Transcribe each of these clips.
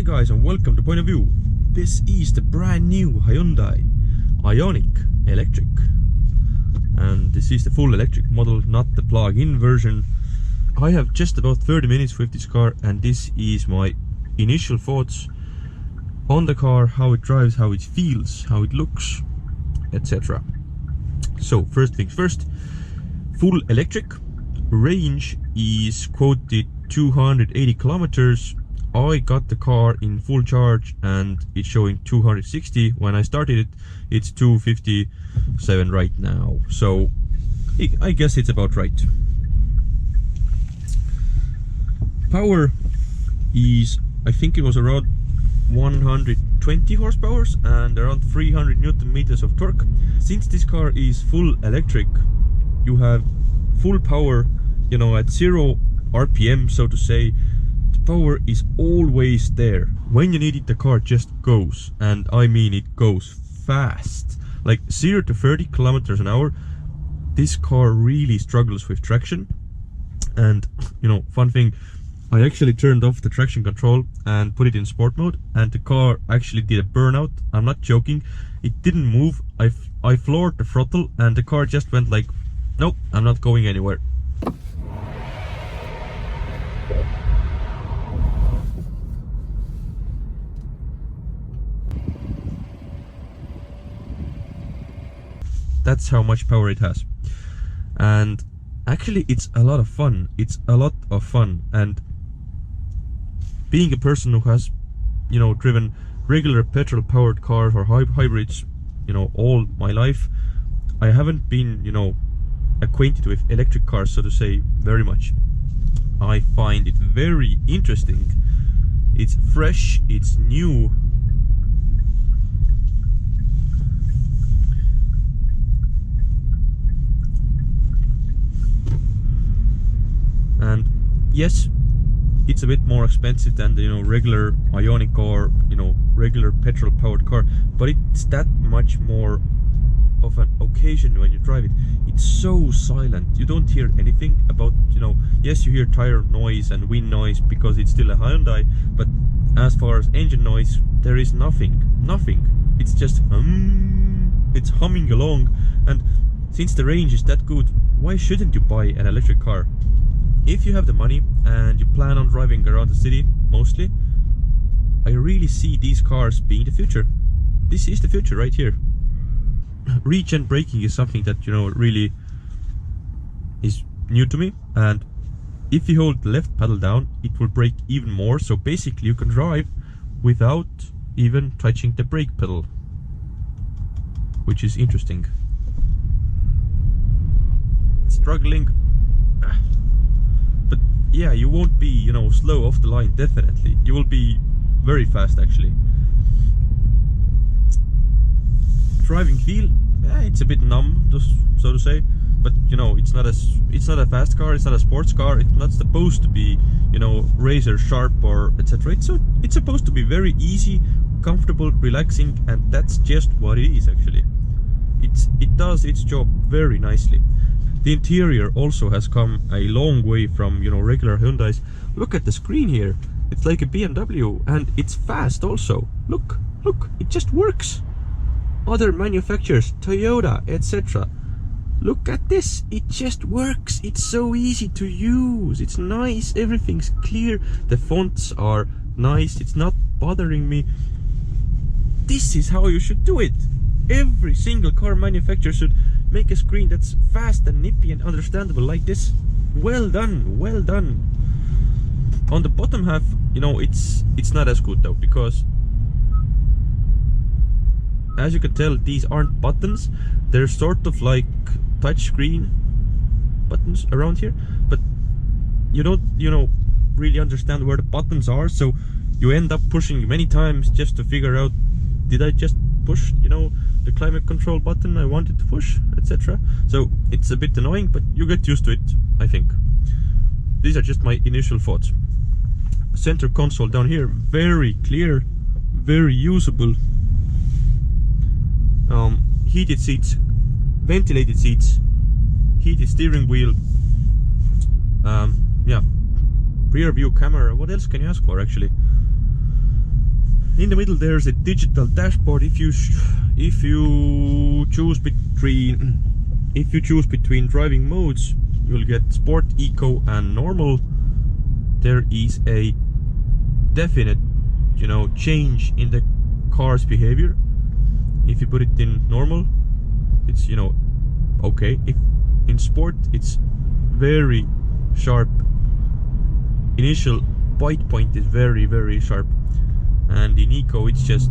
Hi guys and welcome to Point of View. This is the brand new Hyundai Ioniq electric, and this is the full electric model, not the plug-in version. I have just about 30 minutes with this car, and this is my initial thoughts on the car, how it drives, how it feels, how it looks, etc. So first things first, full electric. Range is quoted 280 kilometers. I got the car in full charge and it's showing 260. When I started it, it's 257 right now. So I guess it's about right. Power is, I think it was around 120 horsepower and around 300 Newton meters of torque. Since this car is full electric, you have full power, you know, at 0 RPM, so to say. Power is always there. When you need it, the car just goes, and I mean it goes fast. Like 0 to 30 kilometers an hour. This car really struggles with traction. And you know, fun thing, I actually turned off the traction control and put it in sport mode, and the car actually did a burnout. I'm not joking. It didn't move. I floored the throttle and the car just went like, nope, I'm not going anywhere. That's how much power it has. And actually it's a lot of fun. It's a lot of fun. And being a person who has, you know, driven regular petrol powered cars or hybrids, you know, all my life, I haven't been, you know, acquainted with electric cars, so to say, very much. I find it very interesting. It's fresh, it's new. And yes, it's a bit more expensive than the, you know, regular Ioniq or, you know, regular petrol powered car, but it's that much more of an occasion when you drive it. It's so silent. You don't hear anything about, you know, yes, you hear tire noise and wind noise because it's still a Hyundai, but as far as engine noise, there is nothing. It's just it's humming along. And since the range is that good, why shouldn't you buy an electric car? If you have the money and you plan on driving around the city mostly, I really see these cars being the future. This is the future right here. Regen braking is something that, you know, really is new to me, and if you hold the left pedal down, it will brake even more. So basically you can drive without even touching the brake pedal, which is interesting. Struggling, but yeah, you won't be, you know, slow off the line. Definitely you will be very fast actually. Driving feel, it's a bit numb, just so to say, but you know, it's not a fast car, it's not a sports car, it's not supposed to be, you know, razor sharp or etc. It's supposed to be very easy, comfortable, relaxing, and that's just what it is actually. It does its job very nicely. The interior also has come a long way from, you know, regular Hyundais. Look at the screen here, it's like a BMW, and it's fast also. Look, it just works. Other manufacturers, Toyota, etc. Look at this, it just works. It's so easy to use, it's nice, everything's clear, the fonts are nice, it's not bothering me. This is how you should do it. Every single car manufacturer should make a screen that's fast and nippy and understandable like this. Well done, well done. On the bottom half, you know, it's not as good though, because as you can tell, these aren't buttons. They're sort of like touchscreen buttons around here, but you don't, you know, really understand where the buttons are, so you end up pushing many times just to figure out, did I just push, you know, the climate control button I wanted to push, etc. So it's a bit annoying, but you get used to it, I think. These are just my initial thoughts. Center console down here, very clear, very usable. Heated seats, ventilated seats, heated steering wheel, yeah, rear view camera. What else can you ask for actually? In the middle there's a digital dashboard. If you choose between driving modes, you'll get sport, eco and normal. There is a definite, you know, change in the car's behavior. If you put it in normal, it's, you know, okay. If in sport, it's very sharp. Initial bite point is very, very sharp, and in eco it's just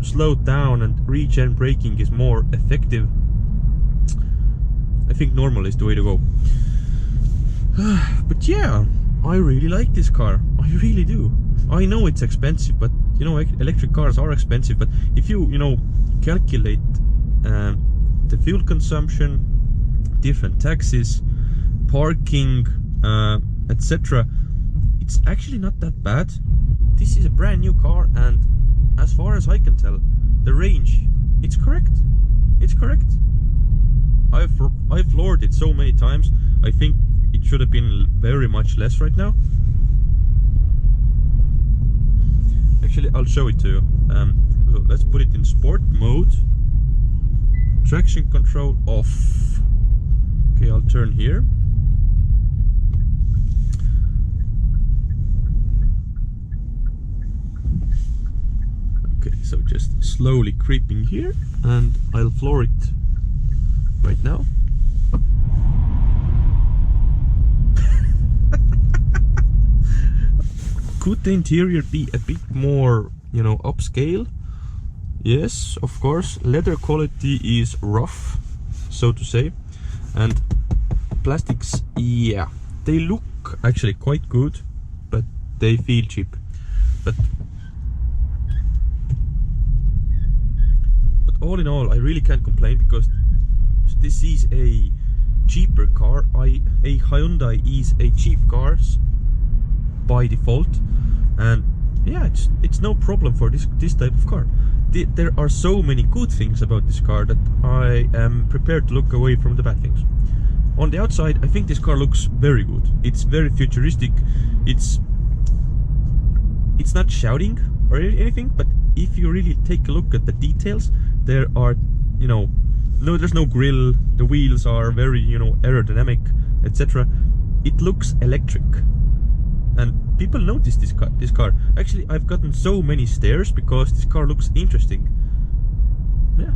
slowed down, and regen braking is more effective. I think normal is the way to go. But yeah, I really like this car. I really do. I know it's expensive, but you know, electric cars are expensive. But if you know, calculate the fuel consumption, different taxes, parking, etc., it's actually not that bad. This is a brand new car, and as far as I can tell, the range, it's correct. It's correct. I've floored it so many times. I think it should have been very much less right now. Actually, I'll show it to you. So let's put it in sport mode. Traction control off. Okay, I'll turn here. Okay, so just slowly creeping here, and I'll floor it right now. Could the interior be a bit more, you know, upscale? Yes, of course. Leather quality is rough, so to say, and plastics, yeah, they look actually quite good, but they feel cheap. But all in all, I really can't complain, because this is a cheaper car. A Hyundai is a cheap car by default, and yeah, it's no problem for this type of car. There are so many good things about this car that I am prepared to look away from the bad things. On the outside, I think this car looks very good. It's very futuristic. It's not shouting or anything, but if you really take a look at the details, there are, you know, there's no grille, the wheels are very, you know, aerodynamic, etc. It looks electric, and people notice this car. Actually, I've gotten so many stares because this car looks interesting. Yeah.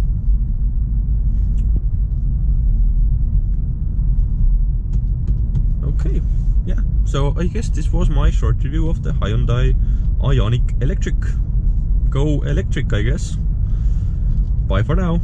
Okay, yeah, so I guess this was my short review of the Hyundai Ioniq Electric. Go electric, I guess. Bye for now.